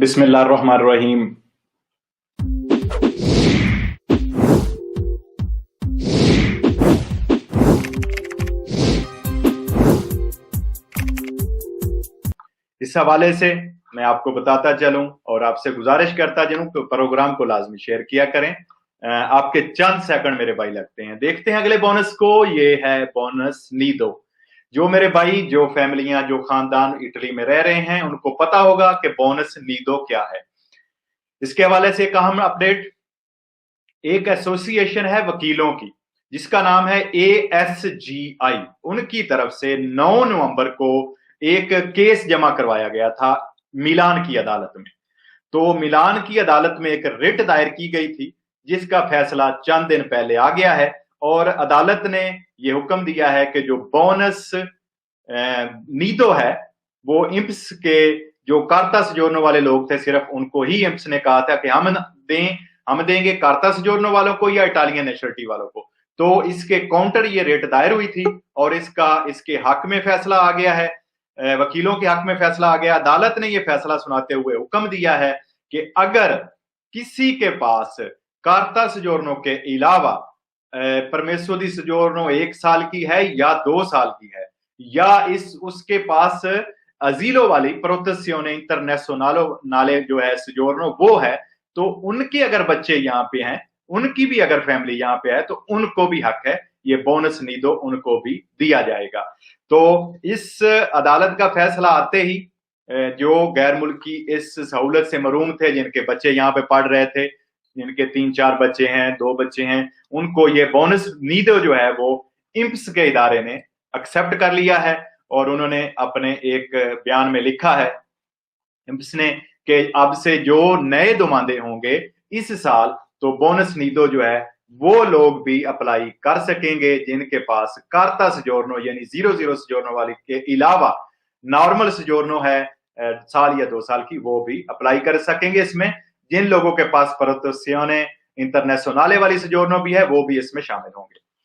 बिस्मिल्लाहिर्रहमानिर्रहीम। इस हवाले से मैं आपको बताता चलूं और आपसे गुजारिश करता चलूं कि प्रोग्राम को लाजमी शेयर किया करें। आपके चंद सेकंड मेरे भाई लगते हैं। देखते हैं अगले बोनस को। ये है बोनस नीदो। जो मेरे भाई, जो फैमिलियां, जो खानदान इटली में रह रहे हैं, उनको पता होगा कि बोनस नीदो क्या है। इसके हवाले से एक अहम अपडेट। एक एसोसिएशन है वकीलों की जिसका नाम है ASGI। उनकी तरफ से 9 नवंबर को एक केस जमा करवाया गया था मिलान की अदालत में। तो मिलान की अदालत में एक रिट दायर की गई थी जिसका फैसला चंद दिन पहले आ गया है और अदालत ने यह हुक्म दिया है कि जो बोनस नीदो है वो इंप्स के जो कार्ता सजोरनो वाले लोग थे, सिर्फ उनको ही इंप्स ने कहा था कि हम देंगे कार्ता सजोरनो वालों को या इटालियन नेशनलिटी वालों को। तो इसके काउंटर ये रेट दायर हुई थी और इसके हक में फैसला आ गया है, वकीलों के हक में फैसला आ गया। अदालत ने यह फैसला सुनाते हुए हुक्म दिया है कि अगर किसी के पास कार्ता सजोरनो के अलावा परमेसो दी सजोरनो 1 साल की है या 2 साल की है, या उसके पास अजीलो वाली प्रोटेसियोने इंटरनेशनले जो है सजोरनो वो है, तो उनके अगर बच्चे यहाँ पे हैं, उनकी भी अगर फैमिली यहाँ पे है, तो उनको भी हक है, ये बोनस नीदो उनको भी दिया जाएगा। तो इस अदालत का फैसला आते ही जो गैर मुल्की इस सहूलत से महरूम थे, जिनके बच्चे यहाँ पे पढ़ रहे थे, जिनके 3-4 बच्चे हैं, 2 बच्चे हैं, उनको ये बोनस नीदो जो है वो इंप्स के इदारे ने एक्सेप्ट कर लिया है। और उन्होंने अपने एक बयान में लिखा है इंप्स ने कि अब से जो नए दुमांदे होंगे इस साल, तो बोनस नीदो जो है वो लोग भी अप्लाई कर सकेंगे जिनके पास कार्ता सजोरनो यानी 00 सजोरनो वाली के अलावा नॉर्मल सजोरनो है साल या 2 साल की, वो भी अप्लाई कर सकेंगे। इसमें जिन लोगों के पास प्रोटेसियोने इंटरनेशनले वाली सजोरनो भी है वो भी इसमें शामिल होंगे।